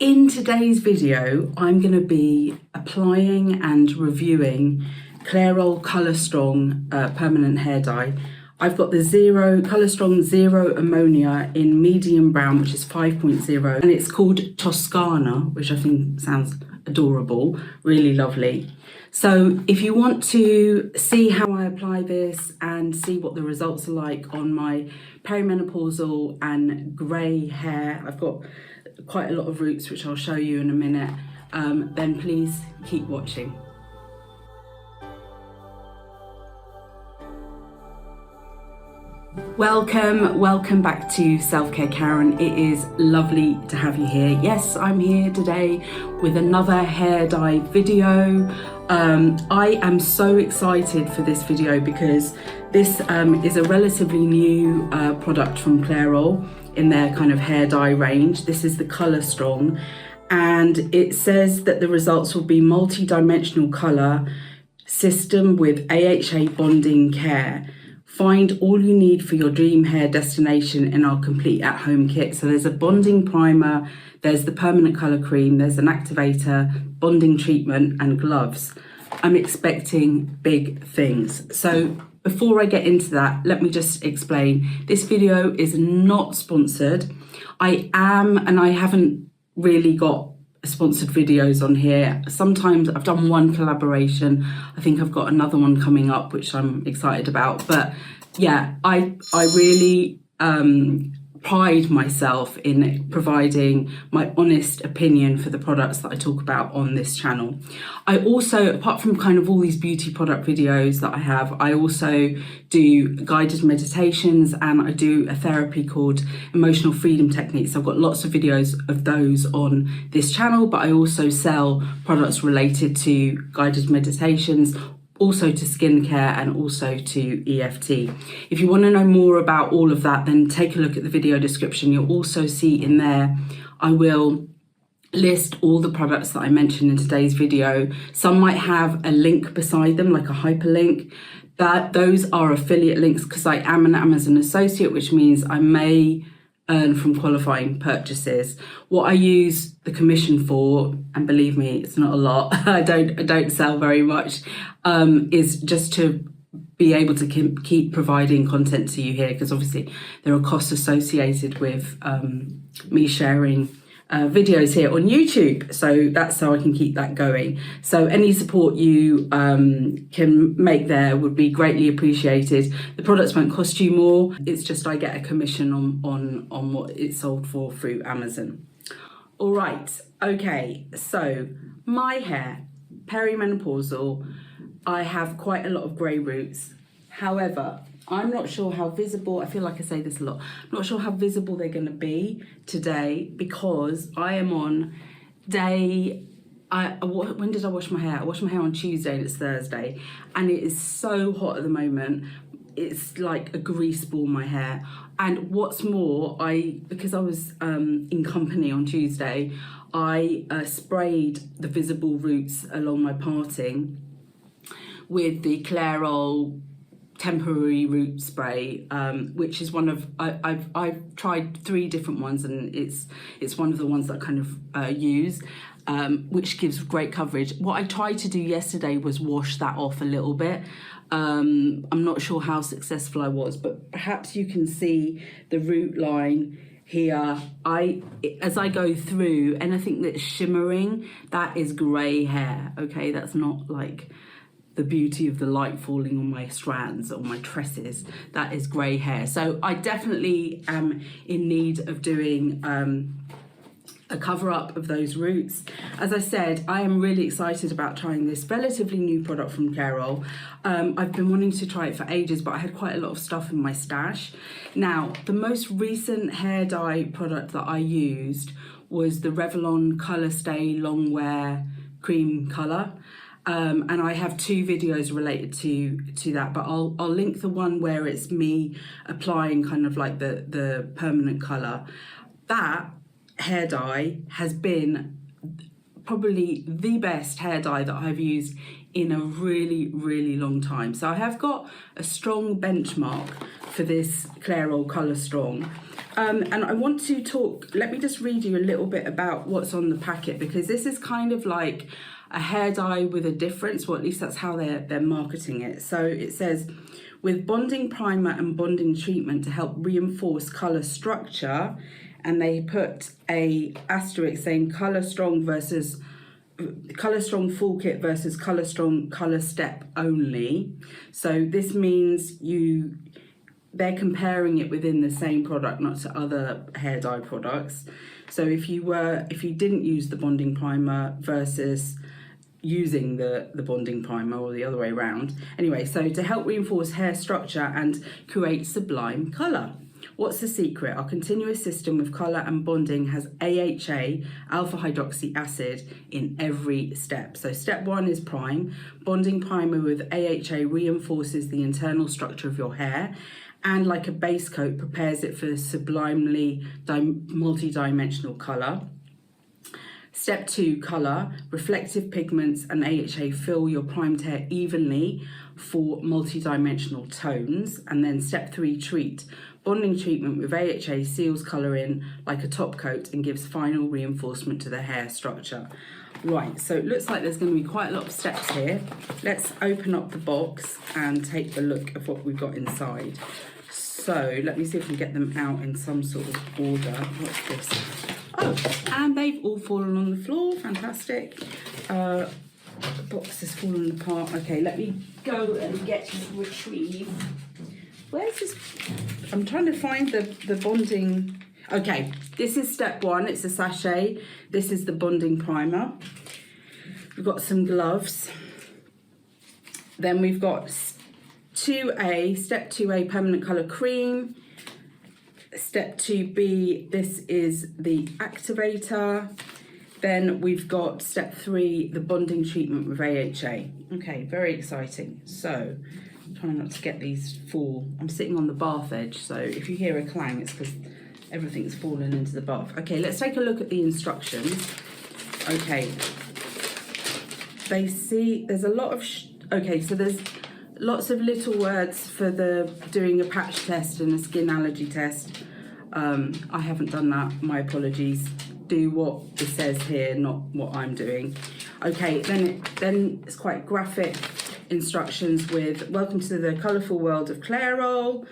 In today's video, I'm going to be applying and reviewing Clairol Colourstrong permanent hair dye. I've got the Colourstrong Zero Ammonia in medium brown, which is 5.0, and it's called Toscana, which I think sounds adorable, really lovely. So if you want to see how I apply this and see what the results are like on my perimenopausal and grey hair, I've got quite a lot of roots which I'll show you in a minute, then please keep watching. Welcome back to Selfcare Karen. It is lovely to have you here. Yes, I'm here today with another hair dye video. I am so excited for this video because this is a relatively new product from Clairol in their kind of hair dye range. This is the Colourstrong, and it says that the results will be multi-dimensional colour system with AHA bonding care. Find all you need for your dream hair destination in our complete at-home kit. So there's a bonding primer, there's the permanent colour cream, there's an activator, bonding treatment and gloves. I'm expecting big things. So before I get into that, let me just explain. This video is not sponsored. I haven't really got sponsored videos on here. Sometimes I've done one collaboration. I think I've got another one coming up, which I'm excited about. But yeah, I really pride myself in providing my honest opinion for the products that I talk about on this channel. I also, apart from kind of all these beauty product videos that I have, I also do guided meditations and I do a therapy called Emotional Freedom Techniques. I've got lots of videos of those on this channel, but I also sell products related to guided meditations, also to skincare and also to EFT. If you want to know more about all of that, then take a look at the video description. You'll also see in there, I will list all the products that I mentioned in today's video. Some might have a link beside them, like a hyperlink. Those are affiliate links because I am an Amazon associate, which means I may earn from qualifying purchases. What I use the commission for, and believe me, it's not a lot, I don't sell very much, is just to be able to keep providing content to you here, because obviously there are costs associated with me sharing videos here on YouTube, so that's how I can keep that going. So any support you can make there would be greatly appreciated. The products won't cost you more, it's just I get a commission on what it's sold for through Amazon. All right, okay, so my hair, perimenopausal, I have quite a lot of grey roots. However, I'm not sure how visible, I feel like I say this a lot, I'm not sure how visible they're going to be today because I am on when did I wash my hair? I washed my hair on Tuesday and it's Thursday, and it is so hot at the moment. It's like a grease ball, my hair. And what's more, because I was in company on Tuesday, I sprayed the visible roots along my parting with the Clairol temporary root spray, which is one of I've tried 3 different ones, and it's one of the ones that I kind of use, which gives great coverage. What I tried to do yesterday was wash that off a little bit. I'm not sure how successful I was, but perhaps you can see the root line here. As I go through, anything that's shimmering, that is grey hair, okay? That's not like the beauty of the light falling on my strands or my tresses. That is grey hair. So I definitely am in need of doing a cover up of those roots. As I said, I am really excited about trying this relatively new product from Clairol. I've been wanting to try it for ages, but I had quite a lot of stuff in my stash. Now, the most recent hair dye product that I used was the Revlon Colour Stay Long Wear Cream Colour. And I have 2 videos related to that, but I'll link the one where it's me applying kind of like the permanent colour. That hair dye has been probably the best hair dye that I've used in a really, really long time. So I have got a strong benchmark for this Clairol Colourstrong. And I want to talk, let me just read you a little bit about what's on the packet, because this is kind of like a hair dye with a difference, or at least that's how they're marketing it. So it says, with bonding primer and bonding treatment to help reinforce colour structure, and they put a asterisk saying Colourstrong full kit versus Colourstrong colour step only. So this means they're comparing it within the same product, not to other hair dye products. So if you didn't use the bonding primer versus using the bonding primer, or the other way around. Anyway, so to help reinforce hair structure and create sublime colour. What's the secret? Our continuous system with colour and bonding has AHA, alpha hydroxy acid, in every step. So step 1 is prime. Bonding primer with AHA reinforces the internal structure of your hair, and like a base coat, prepares it for sublimely multi-dimensional colour. Step 2, colour. Reflective pigments and AHA fill your primed hair evenly for multi-dimensional tones. And then step 3, treat. Bonding treatment with AHA seals colour in like a top coat and gives final reinforcement to the hair structure. Right, so it looks like there's going to be quite a lot of steps here. Let's open up the box and take a look at what we've got inside. So let me see if we can get them out in some sort of order. What's this? Oh, and they've all fallen on the floor. Fantastic. The box has fallen apart. Okay, let me go and retrieve. Where's this? I'm trying to find the bonding. Okay, this is step 1. It's a sachet. This is the bonding primer. We've got some gloves. Then we've got 2A, step 2A, permanent colour cream. Step 2B, this is the activator. Then we've got step 3, the bonding treatment with AHA. Okay, very exciting. So, trying not to get these fall. I'm sitting on the bath edge, so if you hear a clang, it's because everything's fallen into the bath. Okay, let's take a look at the instructions. Okay, there's a lot of, okay, so there's lots of little words for doing a patch test and a skin allergy test. I haven't done that, my apologies. Do what it says here, not what I'm doing. Okay, then it's quite graphic instructions with welcome to the colourful world of Clairol.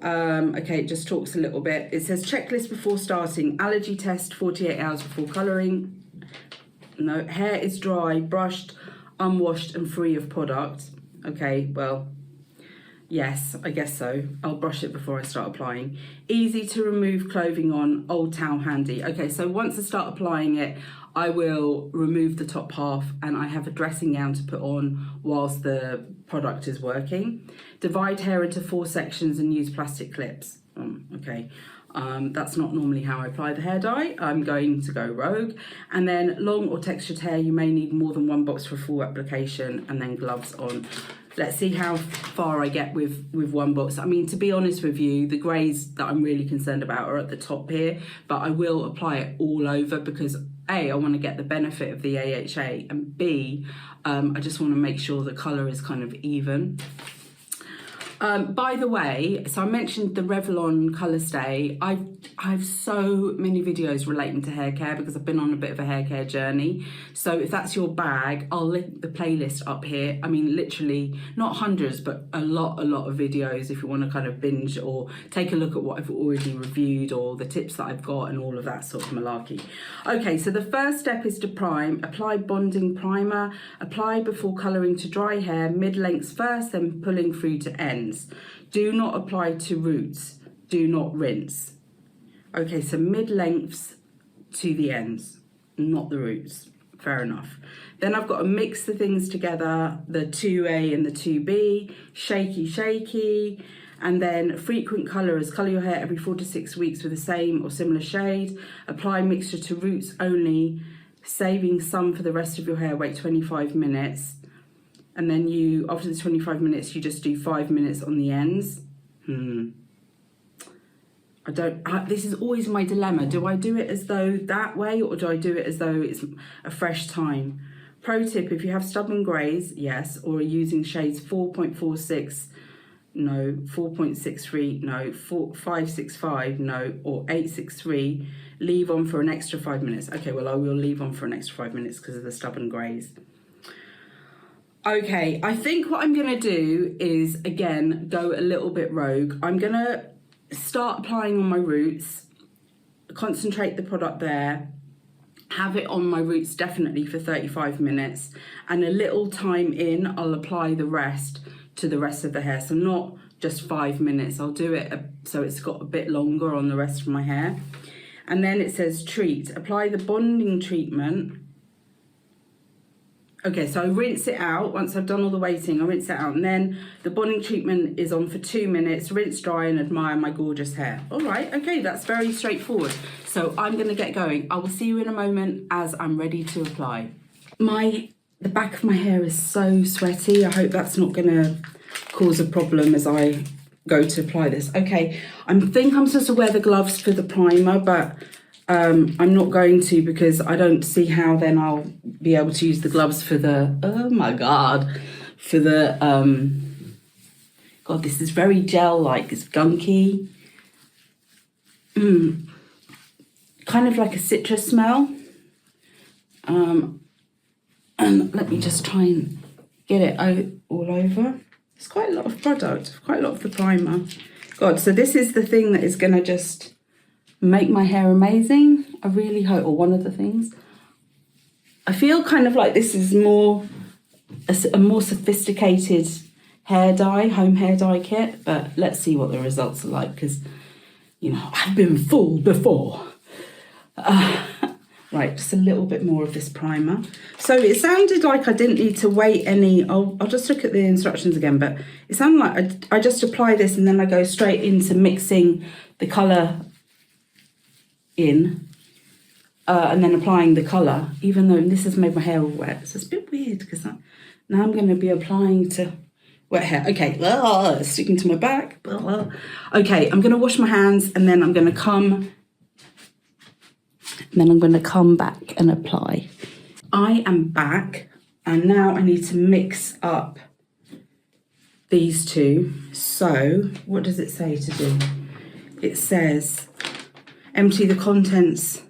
Okay, it just talks a little bit. It says checklist before starting, allergy test 48 hours before colouring. No, hair is dry, brushed, unwashed and free of product. Okay, well, yes, I guess so. I'll brush it before I start applying. Easy to remove clothing on, old towel handy. Okay, so once I start applying it, I will remove the top half and I have a dressing gown to put on whilst the product is working. Divide hair into 4 sections and use plastic clips. Okay. That's not normally how I apply the hair dye. I'm going to go rogue. And then long or textured hair, you may need more than 1 box for a full application, and then gloves on. Let's see how far I get with 1 box. I mean, to be honest with you, the greys that I'm really concerned about are at the top here, but I will apply it all over because A, I want to get the benefit of the AHA, and B, I just want to make sure the colour is kind of even. By the way, so I mentioned the Revlon Colour Stay. I have so many videos relating to hair care because I've been on a bit of a hair care journey. So if that's your bag, I'll link the playlist up here. I mean, literally not hundreds, but a lot of videos if you want to kind of binge or take a look at what I've already reviewed or the tips that I've got and all of that sort of malarkey. Okay, so the first step is to prime. Apply bonding primer. Apply before colouring to dry hair, mid-lengths first, then pulling through to ends. Do not apply to roots. Do not rinse. Okay, so mid-lengths to the ends, not the roots. Fair enough. Then I've got to mix the things together, the 2A and the 2B, shaky, and then frequent colourers. Colour your hair every 4 to 6 weeks with the same or similar shade. Apply mixture to roots only, saving some for the rest of your hair. Wait 25 minutes. And then after the 25 minutes, you just do 5 minutes on the ends. This is always my dilemma. Do I do it as though that way, or do I do it as though it's a fresh time? Pro tip, if you have stubborn greys, yes, or are using shades 4.46 no. 4.63, no. 565, no. Or 863, leave on for an extra 5 minutes. Okay, well, I will leave on for an extra 5 minutes because of the stubborn greys. Okay, I think what I'm gonna do is, again, go a little bit rogue. I'm gonna start applying on my roots, concentrate the product there, have it on my roots definitely for 35 minutes, and a little time in, I'll apply the rest to the rest of the hair. So not just 5 minutes, I'll do it so it's got a bit longer on the rest of my hair. And then it says treat, apply the bonding treatment. Okay, so I rinse it out. Once I've done all the waiting, I rinse it out. And then the bonding treatment is on for 2 minutes. Rinse, dry, and admire my gorgeous hair. All right, okay, that's very straightforward. So I'm gonna get going. I will see you in a moment as I'm ready to apply. The back of my hair is so sweaty. I hope that's not gonna cause a problem as I go to apply this. Okay, I think I'm supposed to wear the gloves for the primer, but I'm not going to because I don't see how then I'll be able to use the gloves for the, oh my God, for the, God, this is very gel-like, it's gunky. Kind of like a citrus smell. And let me just try and get it out all over. It's quite a lot of product, quite a lot of the primer. God, so this is the thing that is gonna just make my hair amazing. I really hope, or one of the things. I feel kind of like this is a more sophisticated hair dye, home hair dye kit, but let's see what the results are like because, you know, I've been fooled before. Right, just a little bit more of this primer. So it sounded like I didn't need to wait any, I'll just look at the instructions again, but it sounded like I just apply this and then I go straight into mixing the colour in and then applying the colour, even though this has made my hair all wet. So it's a bit weird because now I'm going to be applying to wet hair. Okay, sticking to my back. Okay, I'm going to wash my hands and then I'm going to come back and apply. I am back and now I need to mix up these two. So what does it say to do? It says empty the contents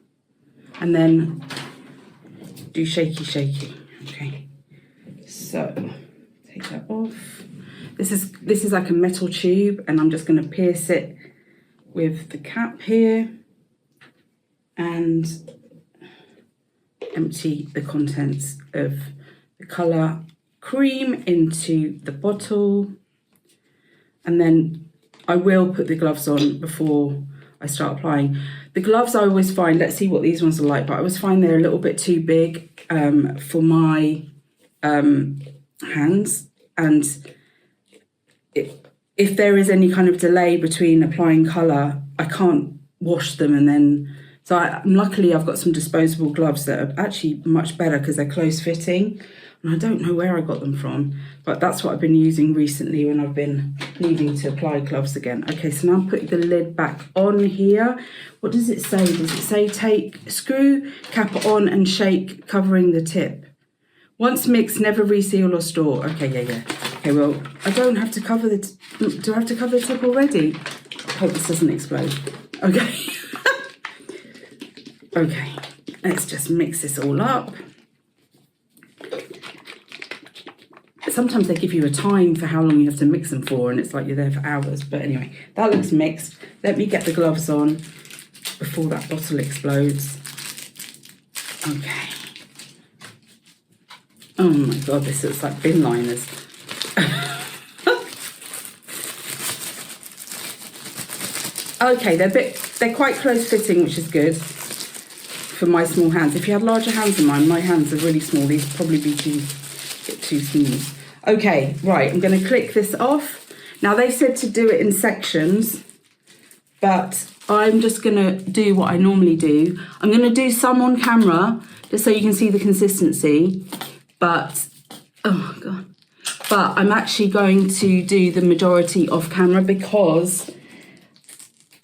and then do shaky shaky. Okay, so take that off. This is like a metal tube and I'm just going to pierce it with the cap here and empty the contents of the colour cream into the bottle, and then I will put the gloves on before I start applying. The gloves I always find, let's see what these ones are like, but I always find they're a little bit too big for my hands, and if there is any kind of delay between applying colour, I can't wash them and then, so luckily I've got some disposable gloves that are actually much better because they're close fitting, and I don't know where I got them from, but that's what I've been using recently when I've been needing to apply gloves again. Okay, so now I'm putting the lid back on here. What does it say? Does it say screw cap on and shake, covering the tip? Once mixed, never reseal or store. Okay, yeah. Okay, well, I don't have to cover the, do I have to cover the tip already? I hope this doesn't explode. Okay. Okay, let's just mix this all up. Sometimes they give you a time for how long you have to mix them for, and it's like you're there for hours. But anyway, that looks mixed. Let me get the gloves on before that bottle explodes. Okay. Oh my God, this looks like bin liners. Okay, they're quite close fitting, which is good for my small hands. If you had larger hands than mine, my hands are really small. These would probably be too small. Okay, right, I'm going to click this off. Now they said to do it in sections, but I'm just going to do what I normally do. I'm going to do some on camera just so you can see the consistency, but oh God. But I'm actually going to do the majority off camera because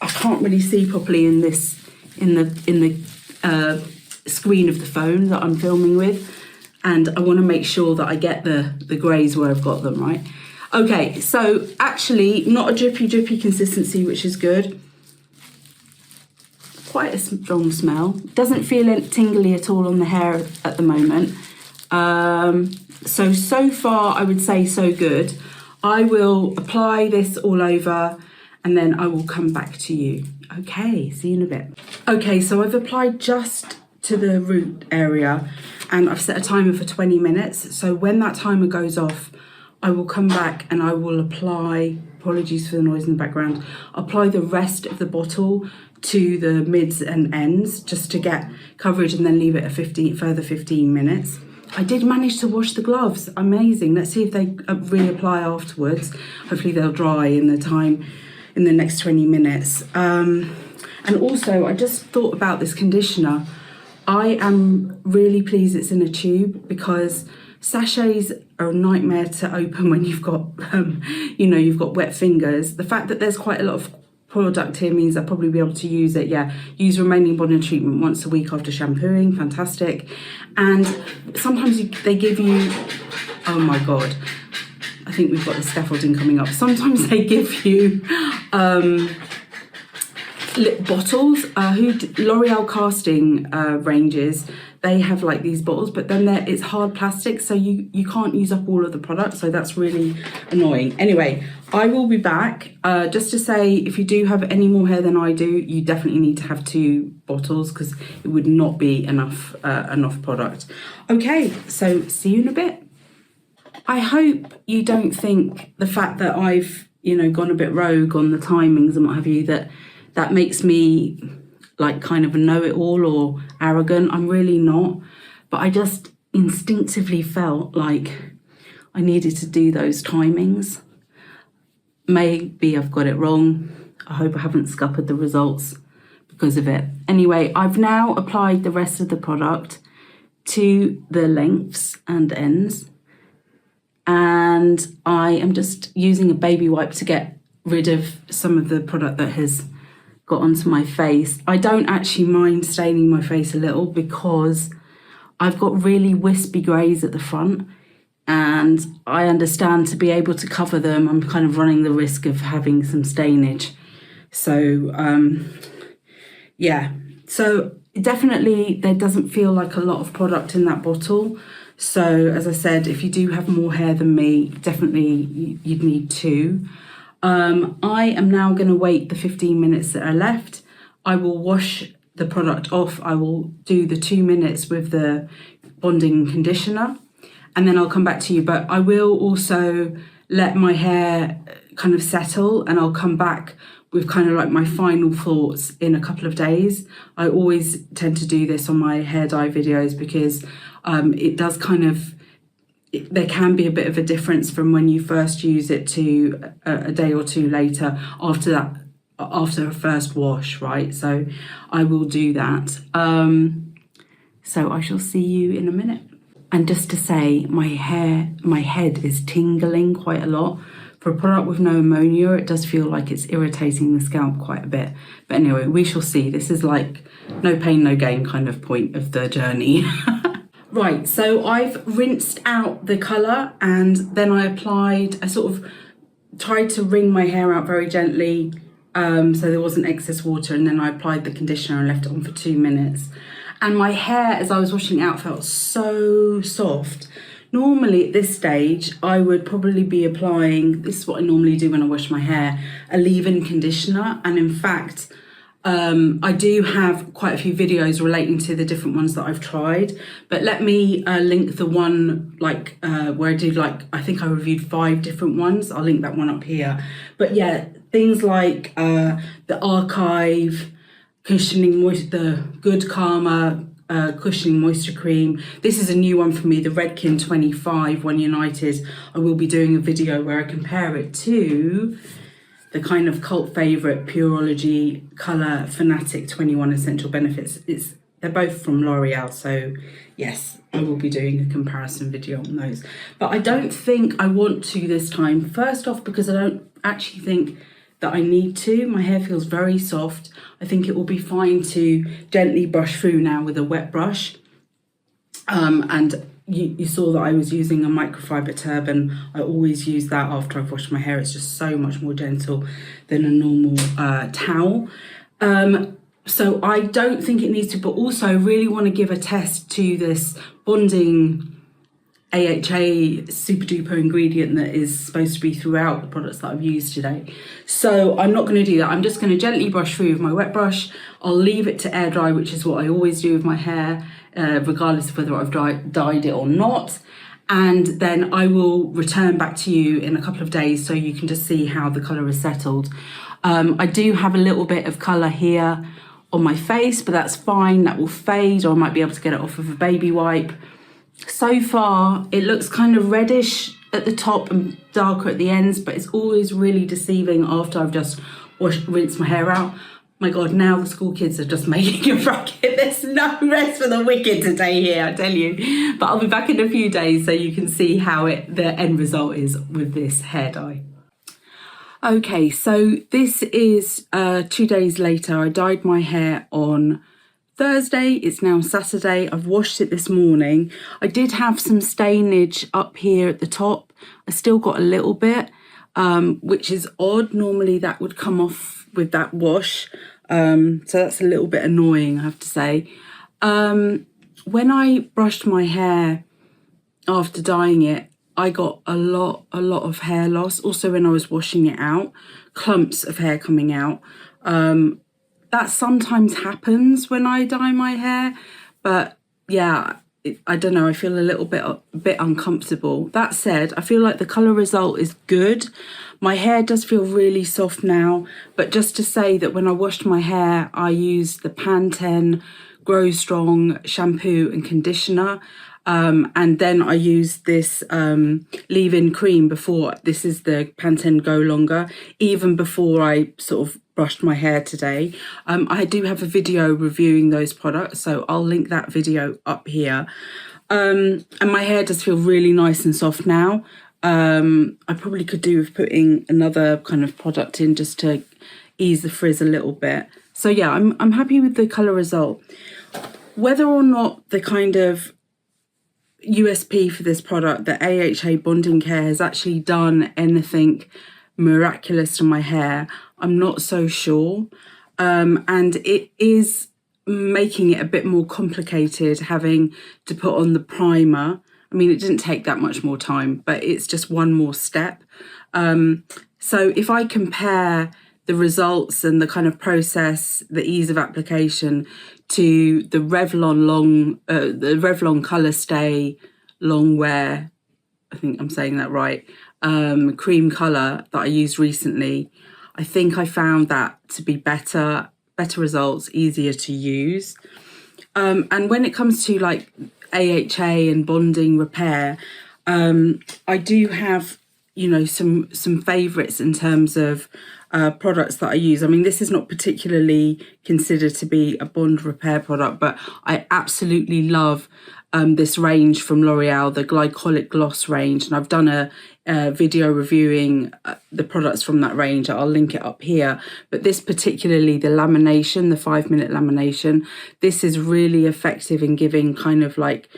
I can't really see properly in the screen of the phone that I'm filming with, and I want to make sure that I get the greys where I've got them, right? Okay, so actually not a drippy consistency, which is good. Quite a strong smell. Doesn't feel tingly at all on the hair at the moment. So far I would say so good. I will apply this all over and then I will come back to you. Okay, see you in a bit. Okay, so I've applied just to the root area and I've set a timer for 20 minutes. So when that timer goes off, I will come back and I will apply, apologies for the noise in the background, apply the rest of the bottle to the mids and ends just to get coverage and then leave it a further 15 minutes. I did manage to wash the gloves, amazing. Let's see if they reapply afterwards. Hopefully they'll dry in the next 20 minutes. And also I just thought about this conditioner. I am really pleased it's in a tube because sachets are a nightmare to open when you've got, you've got wet fingers. The fact that there's quite a lot of product here means I'll probably be able to use it. Yeah, use remaining bonding treatment once a week after shampooing, fantastic. And sometimes they give you, oh my God, I think we've got the scaffolding coming up. Sometimes they give you lip bottles. L'Oreal casting ranges, they have like these bottles, but then it's hard plastic, so you can't use up all of the product, so that's really annoying. Anyway, I will be back. Just to say, if you do have any more hair than I do, you definitely need to have 2 bottles because it would not be enough product. Okay, so see you in a bit. I hope you don't think the fact that I've gone a bit rogue on the timings and what have you, that makes me like kind of a know-it-all or arrogant. I'm really not, but I just instinctively felt like I needed to do those timings. Maybe I've got it wrong. I hope I haven't scuppered the results because of it. Anyway, I've now applied the rest of the product to the lengths and ends, and I am just using a baby wipe to get rid of some of the product that has got onto my face. I don't actually mind staining my face a little because I've got really wispy greys at the front, and I understand to be able to cover them, I'm kind of running the risk of having some stainage. So yeah, so definitely there doesn't feel like a lot of product in that bottle. So as I said, if you do have more hair than me, definitely you'd need 2. I am now going to wait the 15 minutes that are left. I will wash the product off. I will do the 2 minutes with the bonding conditioner and then I'll come back to you. But I will also let my hair kind of settle and I'll come back with kind of like my final thoughts in a couple of days. I always tend to do this on my hair dye videos because it does kind of, there can be a bit of a difference from when you first use it to a day or 2 later after a first wash, right? So I will do that. So I shall see you in a minute. And just to say, my head is tingling quite a lot. For a product with no ammonia, it does feel like it's irritating the scalp quite a bit. But anyway, we shall see. This is like no pain, no gain kind of point of the journey. Right, so I've rinsed out the colour and then I sort of tried to wring my hair out very gently so there wasn't excess water, and then I applied the conditioner and left it on for 2 minutes. And my hair, as I was washing it out, felt so soft. Normally at this stage, I would probably be applying, this is what I normally do when I wash my hair, a leave-in conditioner. And in fact, I do have quite a few videos relating to the different ones that I've tried, but let me link the one where I did I think I reviewed 5 different ones. I'll link that one up here. But yeah, things like the Archive cushioning the Good Karma cushioning moisture cream. This is a new one for me, the Redken 25 One United. I will be doing a video where I compare it to the kind of cult favourite Pureology Colour Fanatic 21 Essential Benefits. They're both from L'Oreal, so yes, I will be doing a comparison video on those. But I don't think I want to this time. First off, because I don't actually think that I need to. My hair feels very soft. I think it will be fine to gently brush through now with a wet brush. And you saw that I was using a microfiber turban. I always use that after I've washed my hair. It's just so much more gentle than a normal towel. So I don't think it needs to, but also I really want to give a test to this bonding AHA super duper ingredient that is supposed to be throughout the products that I've used today. So I'm not going to do that. I'm just going to gently brush through with my wet brush. I'll leave it to air dry, which is what I always do with my hair, regardless of whether I've dyed it or not. And then I will return back to you in a couple of days so you can just see how the colour is settled. I do have a little bit of colour here on my face, but that's fine. That will fade, or I might be able to get it off with a baby wipe. So far, it looks kind of reddish at the top and darker at the ends, but it's always really deceiving after I've just rinsed my hair out. My God, now the school kids are just making a racket. There's no rest for the wicked today here, I tell you. But I'll be back in a few days so you can see how the end result is with this hair dye. Okay, so this is 2 days later. I dyed my hair on Thursday. It's now Saturday. I've washed it this morning. I did have some stainage up here at the top. I still got a little bit, which is odd. Normally that would come off with that wash. So that's a little bit annoying, I have to say. When I brushed my hair after dyeing it, I got a lot of hair loss. Also when I was washing it out, clumps of hair coming out. That sometimes happens when I dye my hair, but yeah, I don't know, I feel a little bit uncomfortable. That said, I feel like the colour result is good. My hair does feel really soft now, but just to say that when I washed my hair, I used the Pantene Grow Strong shampoo and conditioner. And then I used this leave-in cream before. This is the Pantene Go Longer, even before I sort of brushed my hair today. I do have a video reviewing those products, so I'll link that video up here. And my hair does feel really nice and soft now. I probably could do with putting another kind of product in just to ease the frizz a little bit. So yeah, I'm happy with the colour result. Whether or not the kind of USP for this product, the AHA bonding care, has actually done anything miraculous to my hair, I'm not so sure. And it is making it a bit more complicated having to put on the primer. I mean, it didn't take that much more time, but it's just one more step. So if I compare the results and the kind of process, the ease of application to the Revlon Colour Stay Long Wear, I think I'm saying that right, cream colour that I used recently, I think I found that to be better results, easier to use. And when it comes to like AHA and bonding repair, I do have, you know, some favourites in terms of products that I use. I mean, this is not particularly considered to be a bond repair product, but I absolutely love this range from L'Oreal, the Glycolic Gloss range, and I've done a video reviewing the products from that range. I'll link it up here. But this particularly, the lamination, the 5-minute lamination, this is really effective in giving kind of like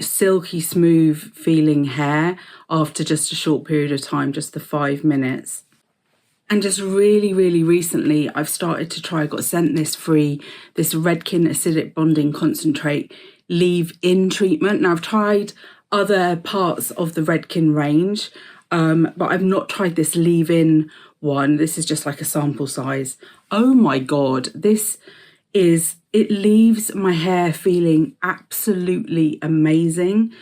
silky smooth feeling hair after just a short period of time, just the 5 minutes. And just really recently, I've started to try, I got sent this free, this Redken Acidic Bonding Concentrate leave-in treatment. Now, I've tried other parts of the Redken range, but I've not tried this leave-in one. This is just like a sample size. Oh my God, it leaves my hair feeling absolutely amazing.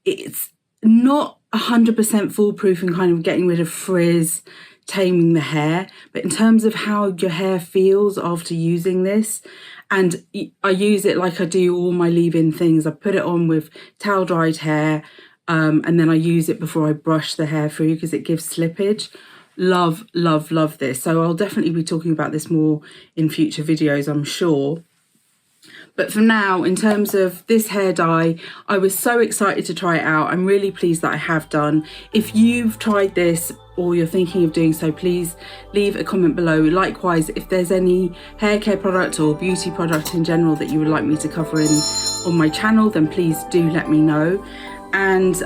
It's not 100% foolproof in kind of getting rid of frizz, taming the hair, but in terms of how your hair feels after using this, and I use it like I do all my leave-in things. I put it on with towel dried hair, and then I use it before I brush the hair through because it gives slippage. Love this. So I'll definitely be talking about this more in future videos, I'm sure. But for now, in terms of this hair dye, I was so excited to try it out. I'm really pleased that I have done. If you've tried this, or you're thinking of doing so, please leave a comment below. Likewise, if there's any hair care product or beauty product in general that you would like me to cover on my channel, then please do let me know. And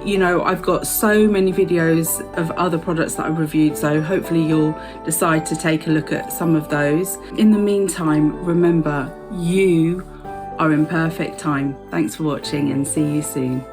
you know, I've got so many videos of other products that I've reviewed, so hopefully you'll decide to take a look at some of those. In the meantime, remember, you are in perfect time. Thanks for watching and see you soon.